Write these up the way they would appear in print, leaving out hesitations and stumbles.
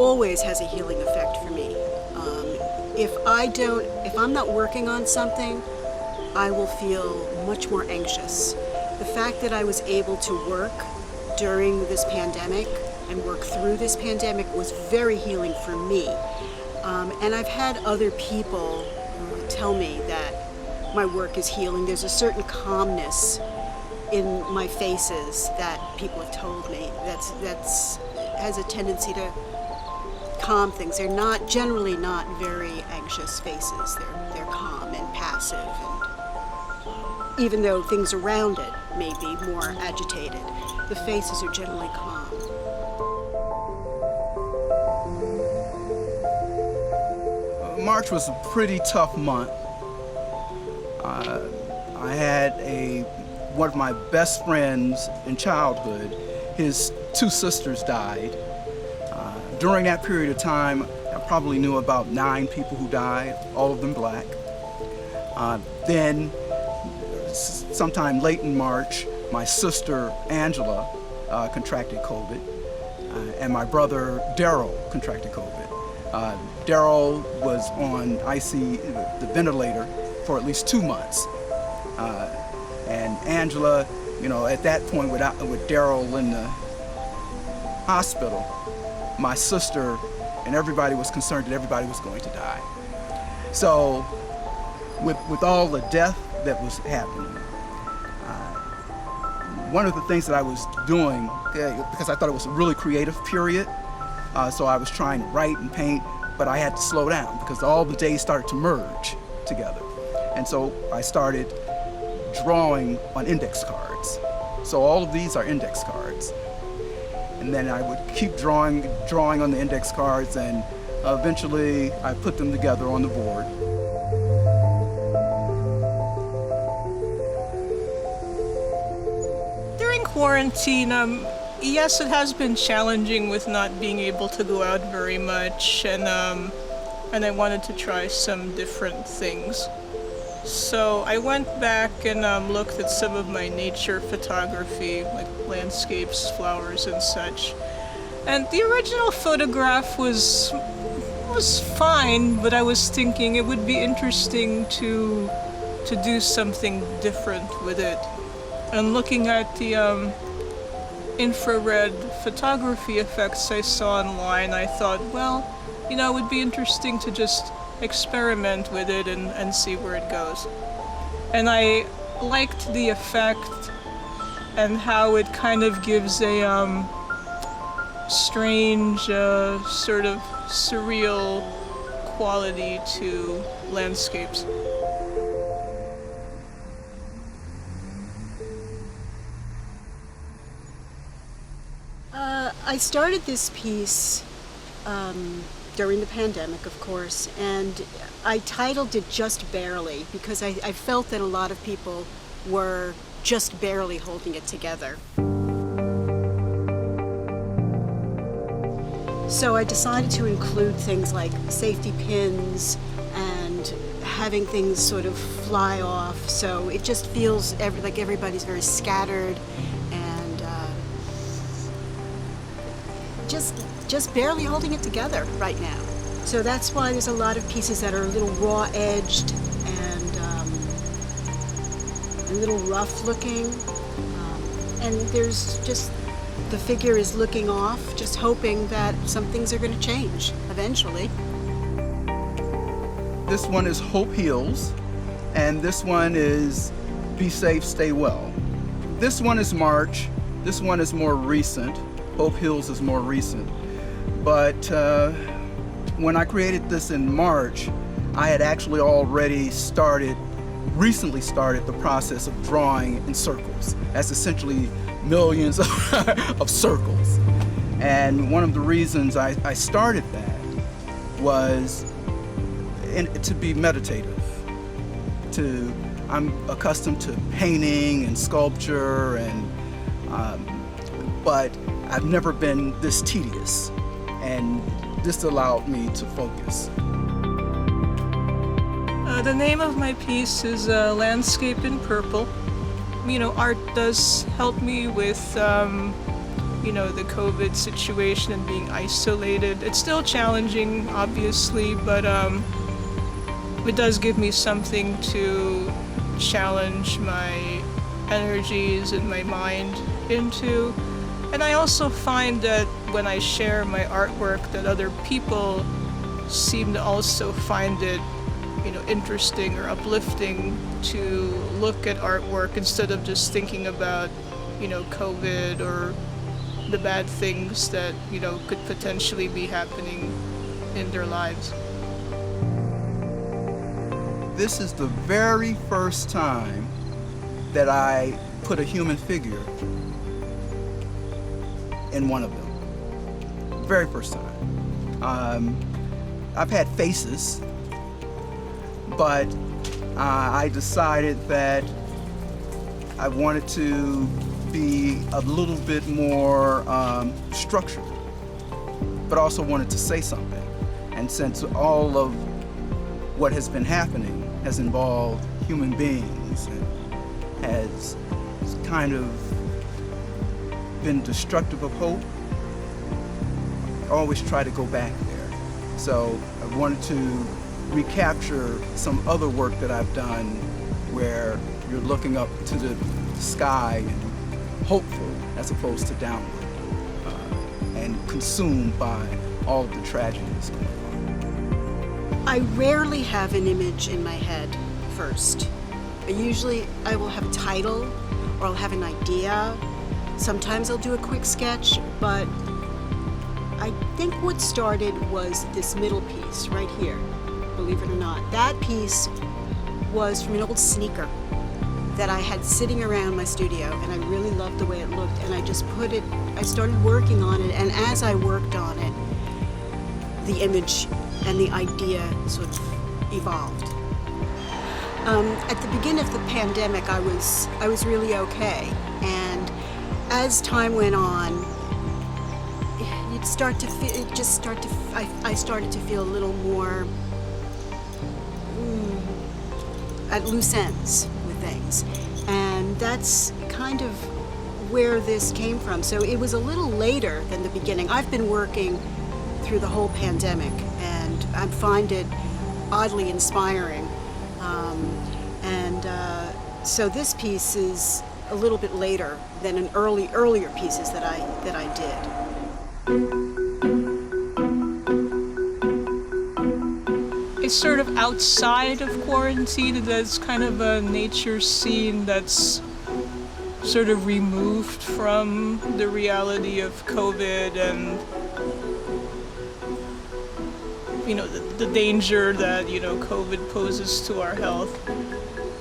always has a healing effect for me. If I'm not working on something, I will feel much more anxious. The fact that I was able to work during this pandemic and work through this pandemic was very healing for me. And I've had other people tell me that my work is healing. There's a certain calmness in my faces that people have told me that's has a tendency to calm things. They're generally not very anxious faces. They're calm and passive, and even though things around it may be more agitated, the faces are generally calm. March was a pretty tough month. I had one of my best friends in childhood, his two sisters died. During that period of time, I probably knew about 9 people who died, all of them black. Then, sometime late in March, my sister Angela contracted COVID, and my brother Daryl contracted COVID. Daryl was on the ventilator for at least 2 months. And Angela, at that point with Daryl in the hospital, my sister and everybody was concerned that everybody was going to die. So with all the death that was happening, one of the things that I was doing, because I thought it was a really creative period, so I was trying to write and paint, but I had to slow down because all the days started to merge together. And so I started drawing on index cards. So all of these are index cards. And then I would keep drawing on the index cards, and eventually I put them together on the board. During quarantine, yes, it has been challenging with not being able to go out very much, and I wanted to try some different things. So I went back and looked at some of my nature photography, like landscapes, flowers, and such. And the original photograph was fine, but I was thinking it would be interesting to do something different with it. And looking at the infrared photography effects I saw online, I thought, well, it would be interesting to just experiment with it and see where it goes. And I liked the effect and how it kind of gives a strange, sort of surreal quality to landscapes. I started this piece during the pandemic, of course, and I titled it Just Barely because I felt that a lot of people were just barely holding it together. So I decided to include things like safety pins and having things sort of fly off, so it just feels like everybody's very scattered and just barely holding it together right now. So that's why there's a lot of pieces that are a little raw-edged and a little rough-looking. And there's just, the figure is looking off, just hoping that some things are going to change eventually. This one is Hope Heals, and this one is Be Safe, Stay Well. This one is March. This one is more recent. Hope Heals is more recent. But when I created this in March, I had actually already recently started the process of drawing in circles. That's essentially millions of circles. And one of the reasons I started that was to be meditative. I'm accustomed to painting and sculpture, but I've never been this tedious. And this allowed me to focus. The name of my piece is Landscape in Purple. Art does help me with the COVID situation and being isolated. It's still challenging, obviously, but it does give me something to challenge my energies and my mind into. And I also find that when I share my artwork, that other people seem to also find it, interesting or uplifting to look at artwork instead of just thinking about, COVID or the bad things that, could potentially be happening in their lives. This is the very first time that I put a human figure in one of them. Very first time. I've had faces, but I decided that I wanted to be a little bit more structured, but also wanted to say something. And since all of what has been happening has involved human beings and has kind of been destructive of hope, I always try to go back there. So I wanted to recapture some other work that I've done where you're looking up to the sky and hopeful as opposed to downward and consumed by all of the tragedies going on. I rarely have an image in my head first. Usually I will have a title or I'll have an idea. Sometimes I'll do a quick sketch, but I think what started was this middle piece right here, believe it or not. That piece was from an old sneaker that I had sitting around my studio, and I really loved the way it looked, and I started working on it, and as I worked on it, the image and the idea sort of evolved. At the beginning of the pandemic, I was really okay, and as time went on, I started to feel a little more at loose ends with things, and that's kind of where this came from. So it was a little later than the beginning. I've been working through the whole pandemic, and I find it oddly inspiring. So this piece is a little bit later than an earlier pieces that I did. It's sort of outside of quarantine. That's kind of a nature scene that's sort of removed from the reality of COVID and the danger that COVID poses to our health.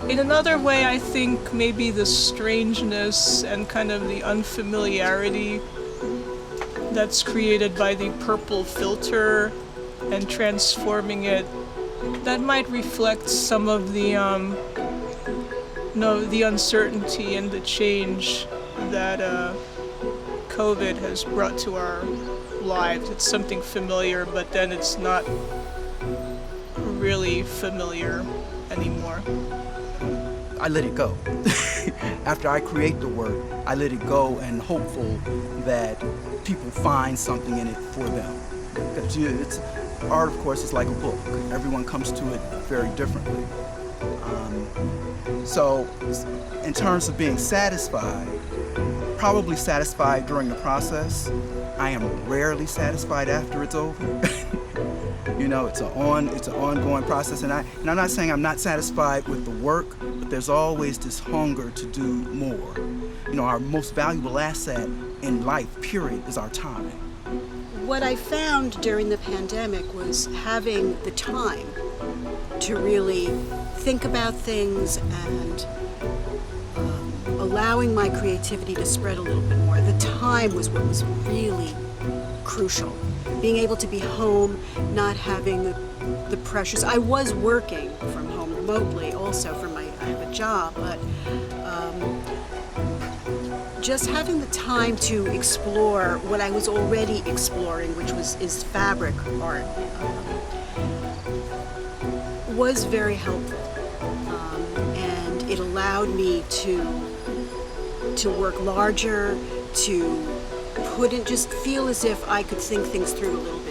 In another way, I think maybe the strangeness and kind of the unfamiliarity that's created by the purple filter and transforming it, that might reflect some of the the uncertainty and the change that COVID has brought to our lives. It's something familiar, but then it's not really familiar anymore. I let it go. After I create the work, I let it go and hopeful that people find something in it for them. Because art, of course, is like a book. Everyone comes to it very differently. So in terms of being satisfied, probably satisfied during the process. I am rarely satisfied after it's over. It's an ongoing process, and I'm not saying I'm not satisfied with the work, but there's always this hunger to do more. Our most valuable asset in life, period, is our time. What I found during the pandemic was having the time to really think about things and allowing my creativity to spread a little bit more. The time was what was really crucial. Being able to be home, not having the pressures. I was working from home remotely also I have a job, but just having the time to explore what I was already exploring, which is fabric art, was very helpful. And it allowed me to work larger, to just feel as if I could think things through a little